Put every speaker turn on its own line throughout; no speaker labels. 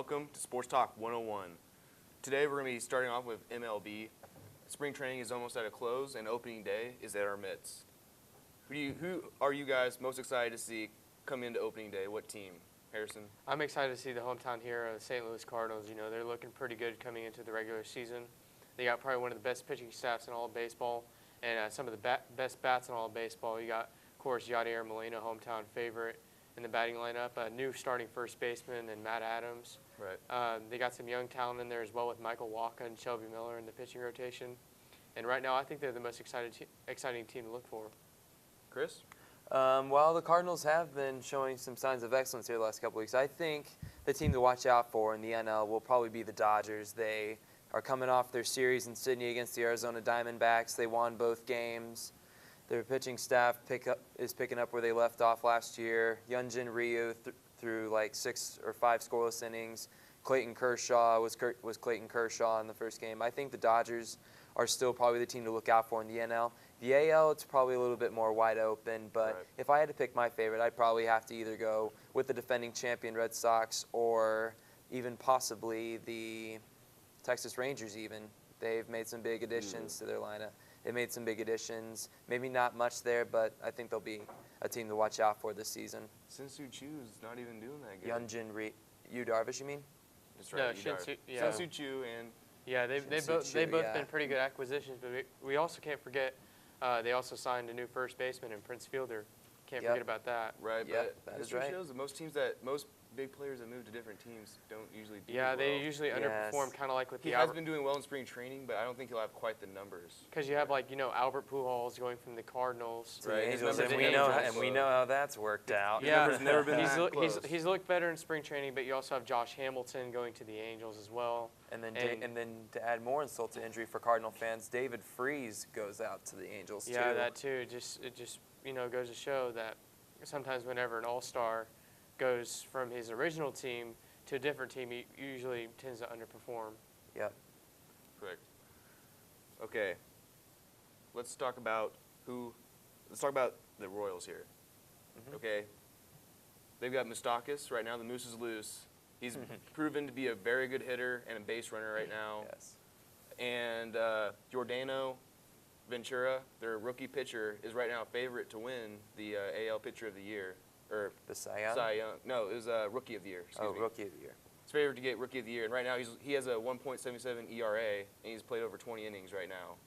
welcome to Sports Talk 101. Today we're going to be starting off with MLB. Spring training is almost at a close and opening day is at our midst. Who are you guys most excited to see come into opening day? What team? Harrison?
I'm excited to see the hometown hero, the St. Louis Cardinals. You know, they're looking pretty good coming into the regular season. They got probably one of the best pitching staffs in all of baseball and some of the best bats in all of baseball. You got, of course, Yadier Molina, hometown favorite in the batting lineup, a new starting first baseman and Matt Adams.
Right.
They got some young talent in there as well with Michael Wacha and Shelby Miller in the pitching rotation. And right now, I think they're the most exciting team to look for.
Chris?
Well, the Cardinals have been showing some signs of excellence here the last couple weeks. I think the team to watch out for in the NL will probably be the Dodgers. They are coming off their series in Sydney against the Arizona Diamondbacks. They won both games. Their pitching staff is picking up where they left off last year. Hyunjin Ryu threw like 6 or 5 scoreless innings. Clayton Kershaw was Clayton Kershaw in the first game. I think the Dodgers are still probably the team to look out for in the NL. The AL, it's probably a little bit more wide open, but
Right.
if I had to pick my favorite, I'd probably have to either go with the defending champion Red Sox or even possibly the Texas Rangers even. They've made some big additions to their lineup. They made some big additions. Maybe not much there, but I think they'll be a team to watch out for this season.
Shin-Soo Choo's not even doing that good.
Hyunjin Ryu. Yu Darvish, you mean?
That's right.
No,
you
Shin-Soo,
are.
yeah.
Shin-Soo Choo and
Yeah, they've both
yeah.
been pretty good acquisitions, but we also can't forget they also signed a new first baseman in Prince Fielder. Can't
Yep.
forget about that.
right.
Yep,
But
that is
history
right.
shows that most big players that move to different teams don't usually do
Yeah,
well.
they usually
Yes.
underperform, kind of like with
He
the
has
Albert.
been doing well in spring training, but I don't think he'll have quite the numbers.
Because you have Albert Pujols going from the Cardinals.
To
Right,
the
his
Angels,
numbers
and
to
we
the
know
Angels.
how that's worked out.
Yeah,
number's never been
he's,
that
he's,
close.
he's looked better in spring training, but you also have Josh Hamilton going to the Angels as well.
And then,
And-
and then to add more insult to injury for Cardinal fans, David Freese goes out to the Angels too.
Yeah, that too. It just goes to show that sometimes whenever an all-star goes from his original team to a different team, he usually tends to underperform.
Yep.
Correct. Okay. Let's talk about the Royals here.
Mhm.
Okay. They've got Moustakas right now. The Moose is loose. He's proven to be a very good hitter and a base runner right now.
Yes.
And Giordano Ventura, their rookie pitcher, is right now a favorite to win the AL Pitcher of the Year. Or
The Cy Young?
Cy Young. No, it was Rookie of the Year. Excuse me.
Rookie of the Year.
He's favored to get Rookie of the Year, and right now he has a 1.77 ERA, and he's played over 20 innings right now.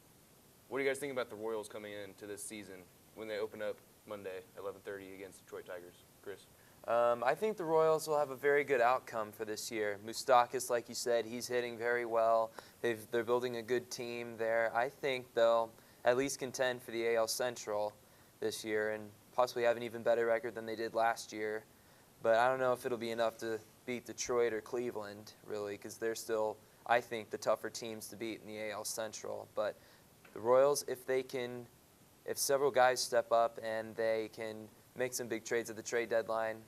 What do you guys think about the Royals coming into this season when they open up Monday at 11:30 against Detroit Tigers? Chris?
I think the Royals will have a very good outcome for this year. Moustakas, like you said, he's hitting very well. They're building a good team there. I think they'll at least contend for the AL Central this year and possibly have an even better record than they did last year. But I don't know if it'll be enough to beat Detroit or Cleveland, really, because they're still, I think, the tougher teams to beat in the AL Central. But the Royals, if several guys step up and they can make some big trades at the trade deadline,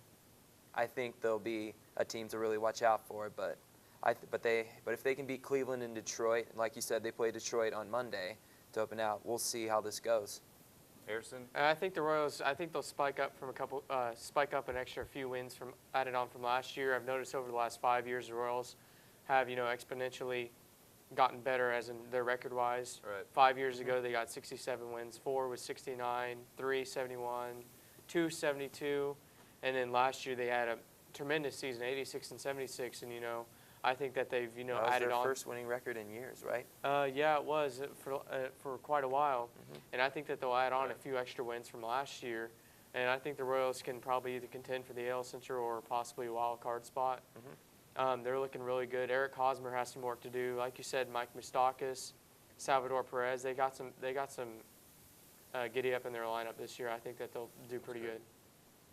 I think they'll be a team to really watch out for. But if they can beat Cleveland and Detroit, and like you said, they play Detroit on Monday to open out, we'll see how this goes.
Harrison?
And I think the Royals. I think they'll spike up an extra few wins added on from last year. I've noticed over the last 5 years, the Royals have exponentially gotten better as in their record-wise.
Right.
5 years ago, they got 67 wins. 4 was 69, 3 71, 2 72, and then last year they had a tremendous season, 86 and 76. And I think that they've
That was
added
their
on.
first winning record in years, right?
Yeah, it was for quite a while,
Mhm.
and I think that they'll add on a
Right.
few extra wins from last year, and I think the Royals can probably either contend for the AL Central or possibly a wild card spot. They're looking really good. Eric Hosmer has some work to do, like you said. Mike Moustakas, Salvador Perez, they got some giddy up in their lineup this year. I think that they'll do pretty good.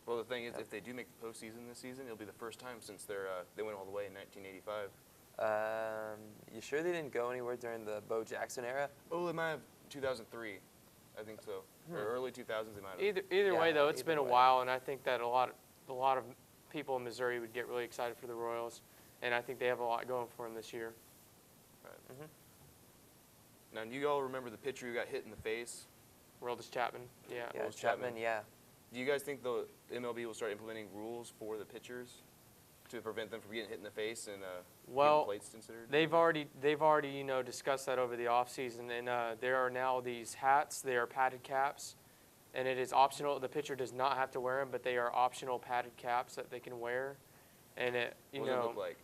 Well, the thing is, if they do make the postseason this season, it'll be the first time since they went all the way in 1985.
You sure they didn't go anywhere during the Bo Jackson era?
Oh, they might have 2003. I think so. Or early 2000s they might have.
Either way,
Yeah,
though, it's
either
been a
way.
while, and I think that a lot of people in Missouri would get really excited for the Royals, and I think they have a lot going for them this year.
Right. Now, do you all remember the pitcher who got hit in the face?
Aroldis Chapman, yeah.
Yeah,
Aroldis
Chapman,
Chapman.
yeah.
Do you guys think the MLB will start implementing rules for the pitchers to prevent them from getting hit in the face and
Well,
getting plates considered?
they've already discussed that over the offseason, and there are now these hats. They are padded caps, and it is optional. The pitcher does not have to wear them, but they are optional padded caps that they can wear. And it
What does it look like?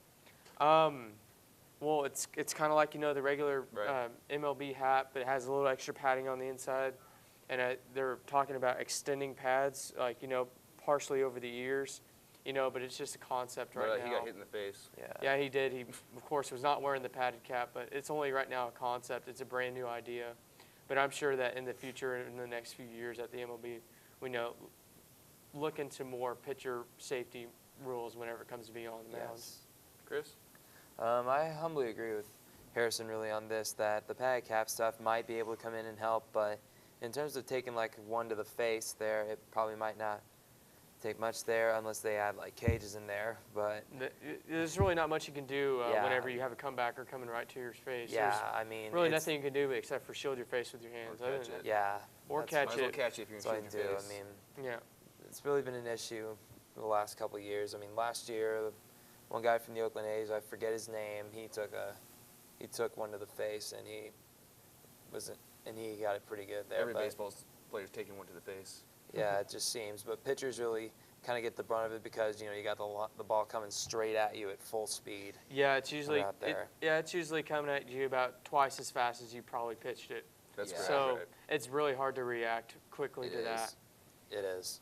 Well, it's kind of like the regular
Right.
MLB hat, but it has a little extra padding on the inside. And they're talking about extending pads, like partially over the ears, but it's just a concept right now.
He got hit in the face.
Yeah, he did. He, of course, was not wearing the padded cap, but it's only right now a concept. It's a brand new idea. But I'm sure that in the future, in the next few years at the MLB, we look into more pitcher safety rules whenever it comes to being on the mound.
Yes.
Chris?
I humbly agree with Harrison really on this, that the padded cap stuff might be able to come in and help, but in terms of taking like one to the face there, it probably might not take much there unless they add like cages in there, but
There's really not much you can do
Yeah.
whenever you have a comebacker coming right to your face.
yeah,
There's
I mean,
really
it's-
nothing you can do except for shield your face with your hands.
Or
Other
catch
than
it.
Yeah.
Or
that's-
catch
Might as well
it.
catch it if you're
That's what I
shooting your
do.
face.
I mean,
that. Yeah.
it's really been an issue the last couple of years. I mean, last year, one guy from the Oakland A's, I forget his name, he took one to the face and he got it pretty good there.
Every
but
baseball player's taking one to the face.
yeah, it just seems. But pitchers really kind of get the brunt of it because you got the ball coming straight at you at full speed.
Yeah, it's usually
out there.
it's usually coming at you about twice as fast as you probably pitched it.
That's
Yeah.
correct.
So
right.
it's really hard to react quickly
It
to
is.
that.
It is.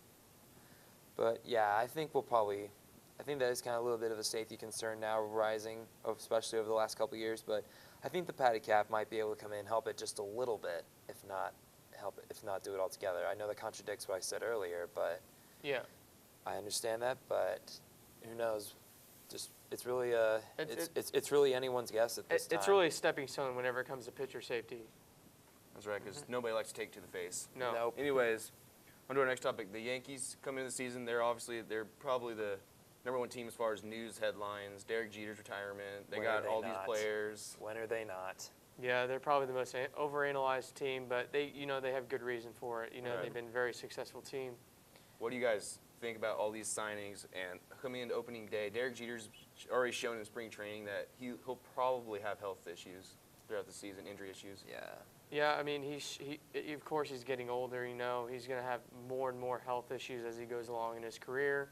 But yeah, I think that is kind of a little bit of a safety concern now rising, especially over the last couple of years. But I think the padded cap might be able to come in and help it just a little bit, if not do it altogether. I know that contradicts what I said earlier, but
Yeah.
I understand that. But who knows? Just it's really
It's-
it's really anyone's guess at this time.
It's really a stepping stone whenever it comes to pitcher safety.
That's right, because nobody likes to take to the face.
No.
Nope.
Anyways, on to our next topic. The Yankees coming into the season, they're probably the number one team as far as news headlines. Derek Jeter's retirement. They
When are
got
they
all
not?
these players.
When are they not?
Yeah, they're probably the most overanalyzed team, but they have good reason for it.
Right.
They've been a very successful team.
What do you guys think about all these signings and coming into opening day? Derek Jeter's already shown in spring training that he'll probably have health issues throughout the season, injury issues.
Yeah.
Yeah, I mean, of course he's getting older. He's going to have more and more health issues as he goes along in his career.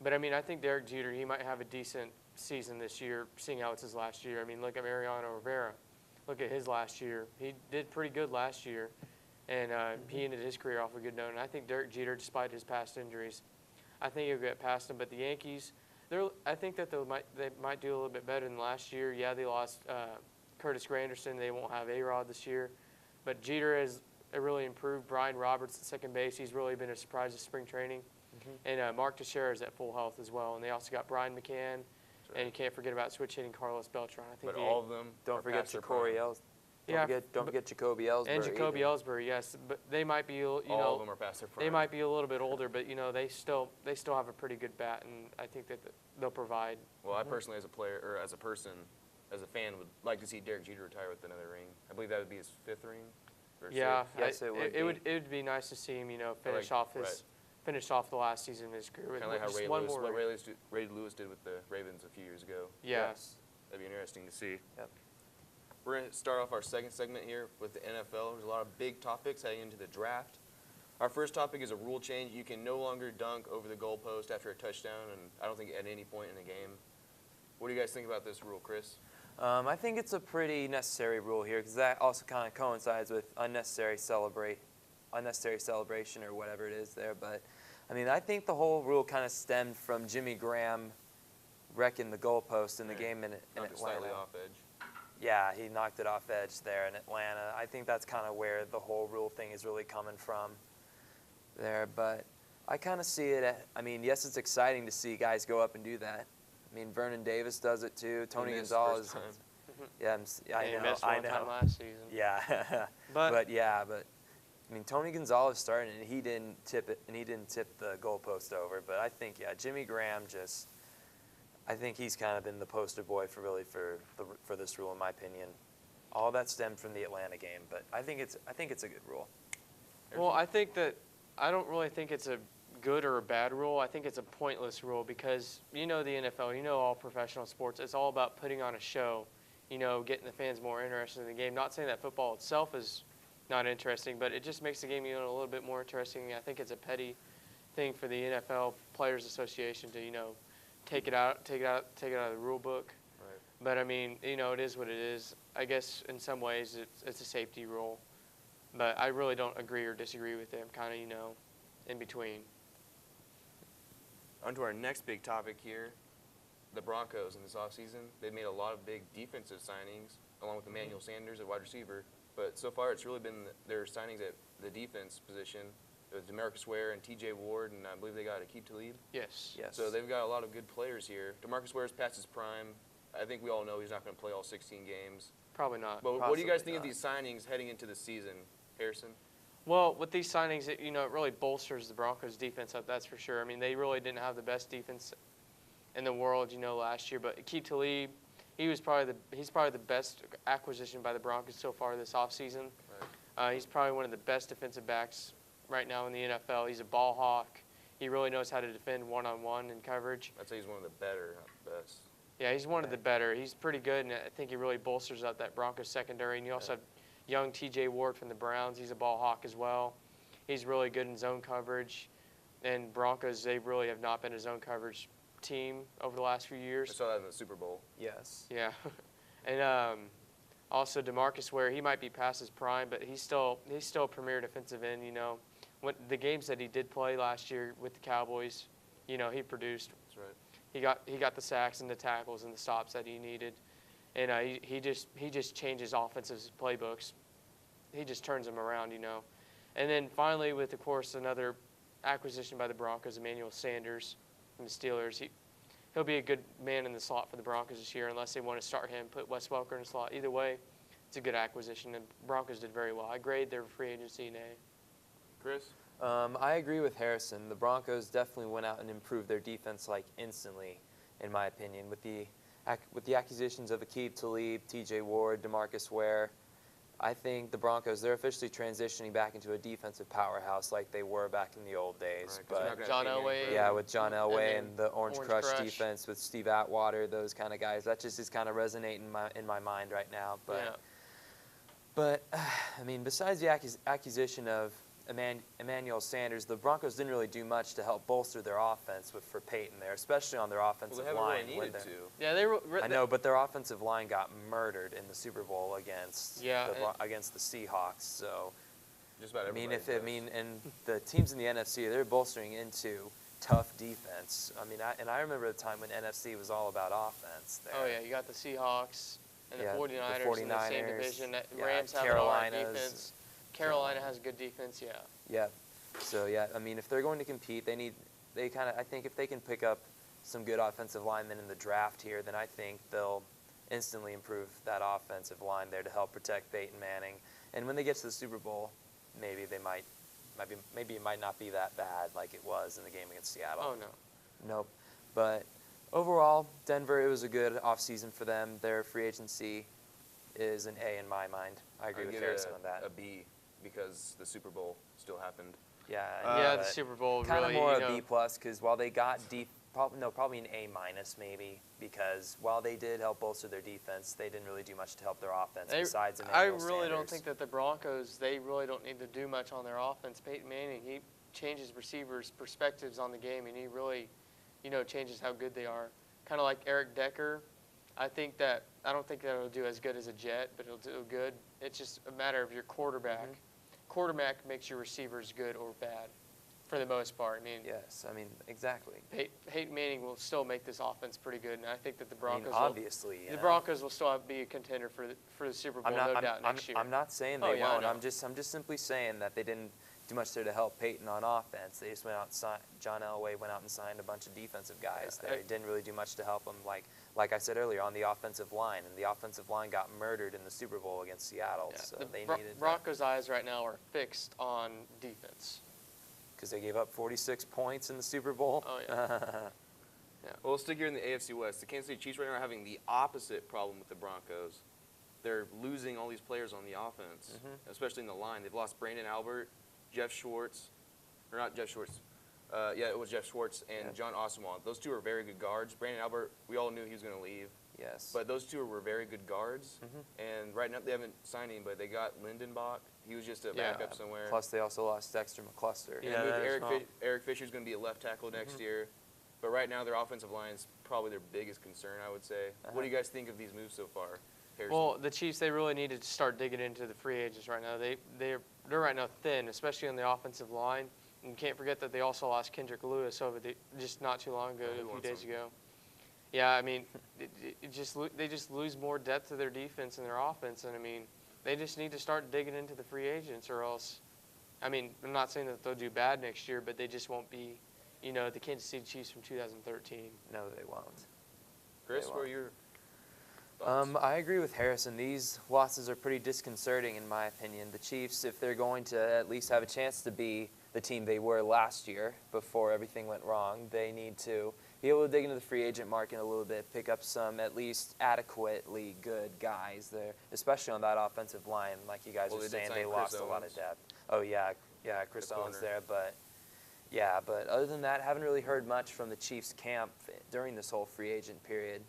But I mean, I think Derek Jeter, he might have a decent season this year, seeing how it's his last year. I mean, look at Mariano Rivera. Look at his last year. He did pretty good last year, and he ended his career off a good note. And I think Derek Jeter, despite his past injuries, I think he'll get past him. But the Yankees, I think that they might do a little bit better than last year. Yeah, they lost Curtis Granderson. They won't have A-Rod this year. But Jeter has really improved. Brian Roberts at second base, he's really been a surprise this spring training. And Mark Teixeira is at full health as well. And they also got Brian McCann. And you can't forget about switch hitting Carlos Beltran. I think
But all of them
Don't
are
forget
past their
Corey
prime.
Els.
Yeah,
Don't forget Jacoby Ellsbury.
and Jacoby
either.
Ellsbury, yes, but they might be,
All of them are past their prime.
they might be a little bit older, but they still have a pretty good bat, and I think that they'll provide.
Well, I personally, as a player or as a person, as a fan, would like to see Derek Jeter retire with another ring. I believe that would be his 5th ring. Or
Yeah,
6th.
Yes, it would
it would be nice to see him, finish
like-
off finish off the last season of his career with
Kind of like how
just
Ray
one
Lewis,
more
what
ring.
Ray Lewis did with the Ravens a few years ago.
Yeah.
Yes.
That'd be interesting to see.
Yep.
We're going to start off our second segment here with the NFL. There's a lot of big topics heading into the draft. Our first topic is a rule change. You can no longer dunk over the goalpost after a touchdown, and I don't think at any point in the game. What do you guys think about this rule, Chris?
I think it's a pretty necessary rule here because that also kind of coincides with unnecessary celebration or whatever it is there. But I mean, I think the whole rule kind of stemmed from Jimmy Graham wrecking the goalpost in the game in
Knocked it slightly
Atlanta.
off edge.
Yeah, he knocked it off edge there in Atlanta. I think that's kind of where the whole rule thing is really coming from there. But I kind of see it. I mean, yes, it's exciting to see guys go up and do that. I mean, Vernon Davis does it too. Tony
missed
Gonzalez.
first time.
Yeah, I
And he
know.
missed
I
one time
know.
last season.
Yeah,
But,
but I mean, Tony Gonzalez started and he didn't tip the goalpost over. But I think Jimmy Graham I think he's kind of been the poster boy for this rule in my opinion. All that stemmed from the Atlanta game, but I think it's a good rule.
well, I don't really think it's a good or a bad rule. I think it's a pointless rule because the NFL, all professional sports, it's all about putting on a show, getting the fans more interested in the game. Not saying that football itself is not interesting, but it just makes the game a little bit more interesting. I think it's a petty thing for the NFL Players Association to take it out of the rule book.
Right.
But I mean, it is what it is. I guess in some ways it's a safety rule, but I really don't agree or disagree with it. I'm kind of in between.
On to our next big topic here, the Broncos in this offseason. They've made a lot of big defensive signings, along with Emmanuel Sanders at wide receiver. But so far, it's really been their signings at the defense position. With DeMarcus Ware and T.J. Ward, and I believe they got Aqib Talib.
Yes.
Yes.
So they've got a lot of good players here. DeMarcus Ware's past his prime. I think we all know he's not going to play all 16 games.
Probably not.
But what do you guys
Possibly
think of
not.
these signings heading into the season, Harrison?
Well, with these signings, it really bolsters the Broncos' defense up. That's for sure. I mean, they really didn't have the best defense in the world, last year. But Aqib Talib, he's probably the best acquisition by the Broncos so far this offseason.
Right.
He's probably one of the best defensive backs right now in the NFL. He's a ball hawk. He really knows how to defend one-on-one in coverage.
I'd say he's one of the better, not the best.
Yeah, he's one of the better. He's pretty good, and I think he really bolsters up that Broncos secondary. And you also have young T.J. Ward from the Browns. He's a ball hawk as well. He's really good in zone coverage. And Broncos, they really have not been a zone coverage team over the last few
I
years.
saw that in the Super Bowl.
Yes.
Yeah. And also DeMarcus Ware, he might be past his prime, but he's still a premier defensive end, When the games that he did play last year with the Cowboys, he produced.
That's right.
He got the sacks and the tackles and the stops that he needed, and he just changes offensive playbooks. He just turns them around, And then finally, with of course another acquisition by the Broncos, Emmanuel Sanders from the Steelers. He'll be a good man in the slot for the Broncos this year, unless they want to start him, put Wes Welker in the slot. Either way, it's a good acquisition, and Broncos did very well. I grade their free agency an A.
Chris?
I agree with Harrison. The Broncos definitely went out and improved their defense instantly, in my opinion, with the acquisitions of Aqib Talib, T.J. Ward, DeMarcus Ware. I think the Broncos, they're officially transitioning back into a defensive powerhouse like they were back in the old days.
Right, 'cause you're not
But
gonna have
John
Peyton
Elway.
Manning
yeah,
for-
with John
And
Elway
then
and the Orange
Orange
Crush
Crush.
defense with Steve Atwater, those kind of guys, that just is kind of resonating in my mind right now. But
Yeah.
But, I mean, besides the acquisition of Emmanuel Sanders, the Broncos didn't really do much to help bolster their offense for Peyton there, especially on their
Well,
offensive
they haven't
line.
really
when
needed
they're-
to.
Yeah, they were.
I know, but their offensive line got murdered in the Super Bowl against
Yeah,
against the Seahawks. So,
Just about
I mean,
everybody does.
and the teams in the NFC, they're bolstering into tough defense. I mean, I remember the time when NFC was all about offense. There.
Oh yeah, you got the Seahawks and
Yeah,
the
the
49ers in the same
49ers,
division.
yeah,
Rams have an alright
Carolina's-
defense. Carolina has a good defense. Yeah.
Yeah. So yeah, I mean, if they're going to compete, I think if they can pick up some good offensive linemen in the draft here, then I think they'll instantly improve that offensive line there to help protect Peyton Manning. And when they get to the Super Bowl, maybe it might not be that bad like it was in the game against Seattle.
Oh no.
Nope. But overall, Denver, it was a good offseason for them. Their free agency is an A in my mind. I agree
I'd
with
give
Harrison
it
on that.
a B because the Super Bowl still happened.
Yeah.
Yeah, the
but
Super Bowl
kind of
really.
more a B plus because while they got probably an A minus maybe because while they did help bolster their defense, they didn't really do much to help their offense besides
I
Emmanuel
really don't
Sanders.
think that the Broncos, they really don't need to do much on their offense. Peyton Manning, he changes receivers' perspectives on the game, and he really, changes how good they are. Kind of like Eric Decker. I don't think that it'll do as good as a Jet, but it'll do good. It's just a matter of your quarterback.
Mm-hmm.
Quarterback makes your receivers good or bad, for the most part. I mean,
Yes, I mean exactly.
Peyton Manning will still make this offense pretty good, and I think that the
I
Broncos
mean,
will.
obviously,
The Broncos will still be a contender for the Super Bowl, no doubt, next year.
I'm not saying
Oh,
they
yeah, I
won't.
know.
I'm just simply saying that they didn't do much there to help Peyton on offense. They just went out and signed. John Elway went out and signed a bunch of defensive guys.
Yeah,
They didn't really do much to help them. Like I said earlier, on the offensive line, and the offensive line got murdered in the Super Bowl against Seattle.
Yeah,
So
the
they needed that.
Broncos' eyes right now are fixed on defense.
Because they gave up 46 points in the Super Bowl.
Oh, yeah.
Well, let's stick here in the AFC West. The Kansas City Chiefs right now are having the opposite problem with the Broncos. They're losing all these players on the offense, especially in the line. They've lost Brandon Albert, Jeff Schwartz, or not Jeff Schwartz, Yeah, it was Jeff Schwartz and
Yeah.
John Oswald. Those two are very good guards. Brandon Albert, we all knew he was going to leave.
Yes.
But those two were very good guards.
Mhm.
And right now they haven't signed him, but they got Lindenbach. He was just a
Yeah.
backup somewhere.
Plus, they also lost Dexter McCluster.
And
Yeah,
they moved
that is
Eric,
wrong.
Eric Fisher's going to be a left tackle next year. But right now their offensive line is probably their biggest concern, I would say. What do you guys think of these moves so far? Harrison?
Well, the Chiefs, they really needed to start digging into the free agents right now. They're right now thin, especially on the offensive line. And you can't forget that they also lost Kendrick Lewis just not too long ago,
Who
a few
wants
days
him?
ago. Yeah, I mean, they just lose more depth to their defense and their offense, and I mean, they just need to start digging into the free agents, or else, I mean, I'm not saying that they'll do bad next year, but they just won't be, the Kansas City Chiefs from 2013.
No, they won't.
Chris,
they
what are
won't.
your thoughts?
I agree with Harrison. These losses are pretty disconcerting, in my opinion. The Chiefs, if they're going to at least have a chance to be the team they were last year before everything went wrong, they need to be able to dig into the free agent market a little bit, pick up some at least adequately good guys there, especially on that offensive line. Like you guys
Well,
were
they did
saying,
sign
they
Chris
lost a lot of
Owens.
depth. Oh, yeah, Chris
The
Owens
corner.
there, but other than that, haven't really heard much from the Chiefs camp during this whole free agent period.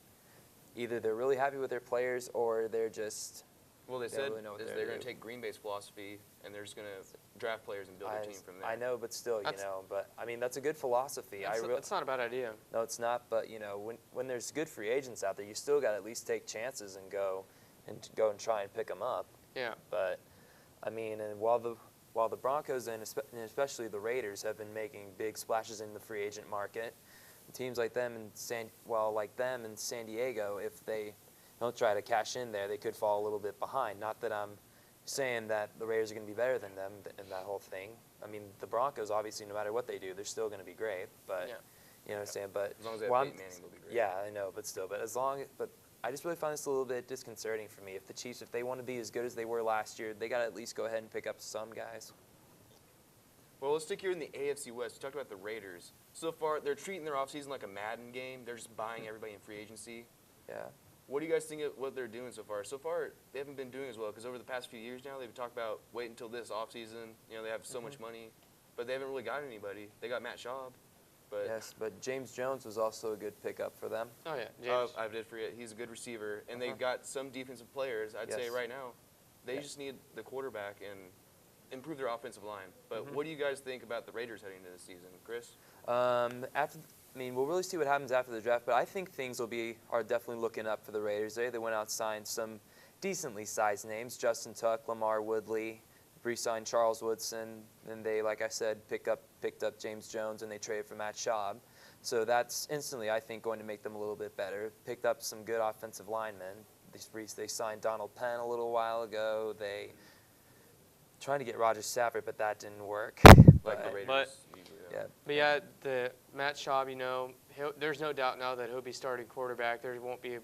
Either they're really happy with their players or they're just
Well, they
they
said
really know what
is
they're
they're going to
doing.
take Green Bay's philosophy, and they're just going to draft players and build their team from there.
I know, but still,
That's-
but I mean that's a good philosophy.
That's not a bad idea.
No, it's not. But when there's good free agents out there, you still got to at least take chances and go and try and pick them up.
Yeah.
But I mean, and while the Broncos and especially the Raiders have been making big splashes in the free agent market, teams like them in San Diego, if they don't try to cash in there, they could fall a little bit behind. Not that I'm saying that the Raiders are going to be better than them in that whole thing. I mean, the Broncos, obviously, no matter what they do, they're still going to be great. But
Yeah.
you know what I'm saying? But
As long as they have
well,
Peyton Manning, they'll be great.
yeah, I know, but still, but I just really find this a little bit disconcerting for me. If the Chiefs, if they want to be as good as they were last year, they got to at least go ahead and pick up some guys.
Well, let's stick here in the AFC West. We talked about the Raiders. So far, they're treating their offseason like a Madden game. They're just buying everybody in free agency.
Yeah.
What do you guys think of what they're doing so far? So far, they haven't been doing as well because over the past few years now, they've talked about wait until this offseason. They have so much money, but they haven't really got anybody. They got Matt Schaub, but
Yes, but James Jones was also a good pickup for them.
Oh yeah, James.
I did forget he's a good receiver, and they've got some defensive players. I'd say
Yes.
right now, they
Yeah.
just need the quarterback and improve their offensive line. But what do you guys think about the Raiders heading into the season, Chris?
We'll really see what happens after the draft, but I think things are definitely looking up for the Raiders. They went out and signed some decently sized names: Justin Tuck, Lamar Woodley, re-signed Charles Woodson, and they, like I said, picked up James Jones, and they traded for Matt Schaub. So that's instantly, I think, going to make them a little bit better. Picked up some good offensive linemen. They signed Donald Penn a little while ago. They trying to get Roger Stafford, but that didn't work.
Like the
But-
Raiders usually do.
Yeah.
But yeah, the Matt Schaub, there's no doubt now that he'll be starting quarterback. There won't be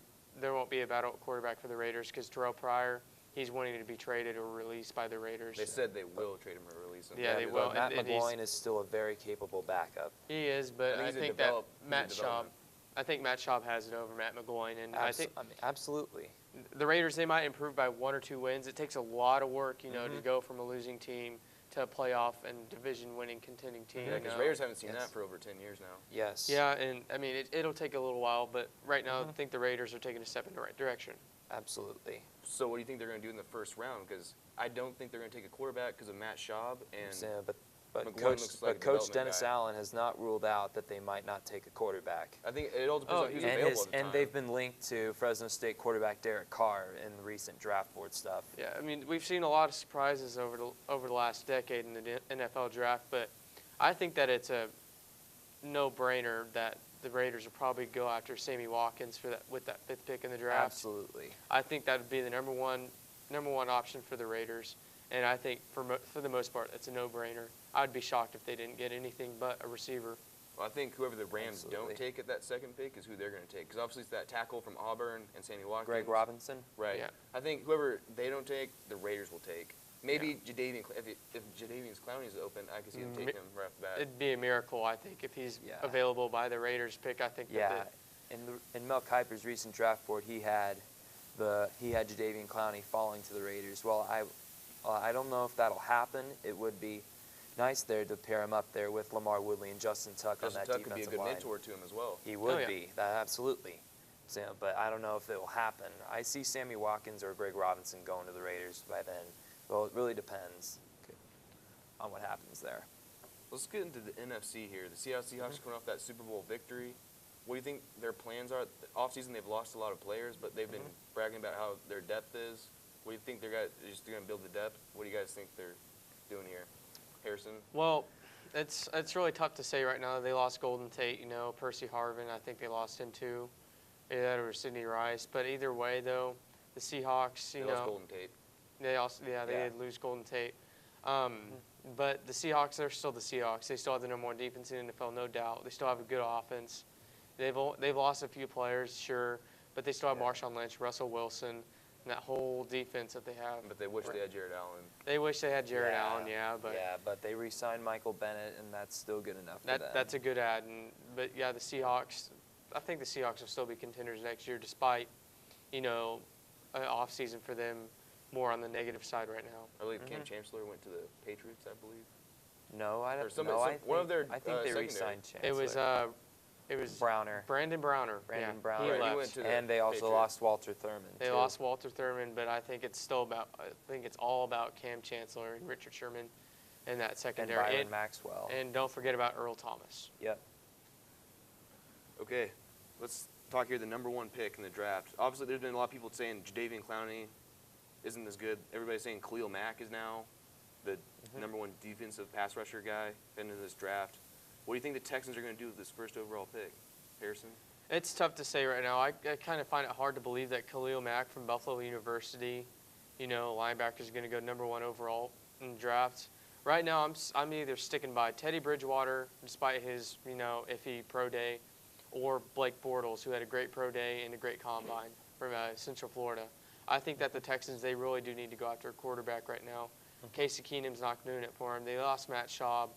a battle quarterback for the Raiders because Terrell Pryor, he's wanting to be traded or released by the Raiders.
They said they will trade him or release him.
Yeah, they
but
will,
Matt
and he's-
McGloin is still a very capable backup.
He is, but I
he's a
think that
he's a
Matt Schaub,
development.
I think Matt Schaub has it over Matt McGloin, and I think
Absolutely.
the Raiders, they might improve by 1 or 2 wins. It takes a lot of work, to go from a losing team to a playoff and division-winning contending team.
Yeah, because Raiders haven't seen
Yes.
that for over 10 years now.
Yes.
Yeah, and I mean it'll take a little while, but right now I think the Raiders are taking a step in the right direction.
Absolutely.
So what do you think they're going to do in the first round? Because I don't think they're going to take a quarterback because of Matt Schaub and
So, but
McGloin
Coach,
looks like a
Coach
development
Dennis
guy.
Allen has not ruled out that they might not take a quarterback.
I think it all depends on who's
And,
available at the time.
they've been linked to Fresno State quarterback Derek Carr in the recent draft board stuff.
Yeah, I mean we've seen a lot of surprises over the last decade in the NFL draft, but I think that it's a no-brainer that the Raiders will probably go after Sammy Watkins with that 5th pick in the draft.
Absolutely.
I think that would be the number one option for the Raiders, and I think for the most part it's a no-brainer. I'd be shocked if they didn't get anything but a receiver.
Well, I think whoever the Rams
Absolutely.
don't take at that second pick is who they're going to take. Because obviously it's that tackle from Auburn and Sammy Watkins.
Greg Robinson.
Right.
Yeah.
I think whoever they don't take, the Raiders will take. Maybe Jadeveon. If Jadeveon Clowney is open, I could see them taking him right off the bat.
It'd be a miracle, I think, if he's
Yeah.
available by the Raiders pick. I think
Yeah.
that
In Mel Kiper's recent draft board, he had Jadeveon Clowney falling to the Raiders. Well, I don't know if that'll happen. It would be nice there to pair him up there with Lamar Woodley and Justin Tuck
Justin
on that
Tuck could be a
defensive
good
line.
mentor to him as well.
He would
yeah.
be, absolutely. So, but I don't know if it will happen. I see Sammy Watkins or Greg Robinson going to the Raiders by then. Well, it really depends on what happens there.
Let's get into the NFC here. The Seattle Seahawks coming off that Super Bowl victory. What do you think their plans are? Offseason, they've lost a lot of players, but they've been bragging about how their depth is. What do you think they're just going to build the depth? What do you guys think they're doing here? Harrison?
Well, it's really tough to say right now. They lost Golden Tate, Percy Harvin. I think they lost him too. Either that or Sidney Rice. But either way, though, the Seahawks,
They lost Golden Tate.
they also they did lose Golden Tate. But the Seahawks, they're still the Seahawks. They still have the number one defense in the NFL, no doubt. They still have a good offense. They've lost a few players, sure, but they still have Marshawn Lynch, Russell Wilson, and that whole defense that they have.
But they wish they had Jared Allen.
They wish they had Jared Allen,
but they re-signed Michael Bennett, and that's still good enough for them.
that's a good add. But yeah, the Seahawks, I think the Seahawks will still be contenders next year, despite an off season for them more on the negative side right now.
I believe Cam Chancellor went to the Patriots, I believe.
No, I don't
Or
know. I
one of their
I think they
secondary.
re-signed Chancellor.
It was
Browner.
Brandon Browner.
Brandon
yeah,
Browner.
He
Right, he
left.
went to the
And they also
Patriots.
lost Walter Thurman.
They
too.
lost Walter Thurman, but I think it's still all about Cam Chancellor and Richard Sherman and that
And
secondary.
Byron Maxwell.
And don't forget about Earl Thomas.
Yep.
Okay, let's talk here the number one pick in the draft. Obviously, there's been a lot of people saying Jadeveon Clowney isn't as good. Everybody's saying Khalil Mack is now the number one defensive pass rusher guy in this draft. What do you think the Texans are going to do with this first overall pick? Harrison?
It's tough to say right now. I kind of find it hard to believe that Khalil Mack from Buffalo University, linebacker, is going to go number one overall in the draft. Right now, I'm either sticking by Teddy Bridgewater, despite his iffy pro day, or Blake Bortles, who had a great pro day and a great combine from Central Florida. I think that the Texans, they really do need to go after a quarterback right now. Casey Keenum's not doing it for them. They lost Matt Schaub,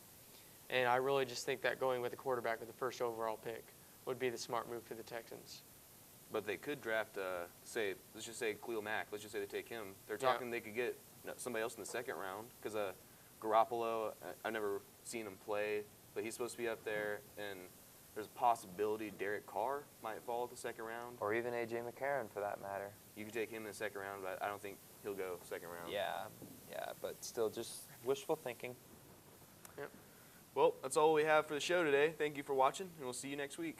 and I really just think that going with the quarterback with the first overall pick would be the smart move for the Texans.
But they could draft, let's just say Khalil Mack. Let's just say they take him. They're talking they could get somebody else in the second round because Garoppolo, I've never seen him play, but he's supposed to be up there, and there's a possibility Derek Carr might fall at the second round.
Or even A.J. McCarron, for that matter.
You could take him in the second round, but I don't think he'll go second round.
Yeah, but still just wishful thinking.
Well, that's all we have for the show today. Thank you for watching, and we'll see you next week.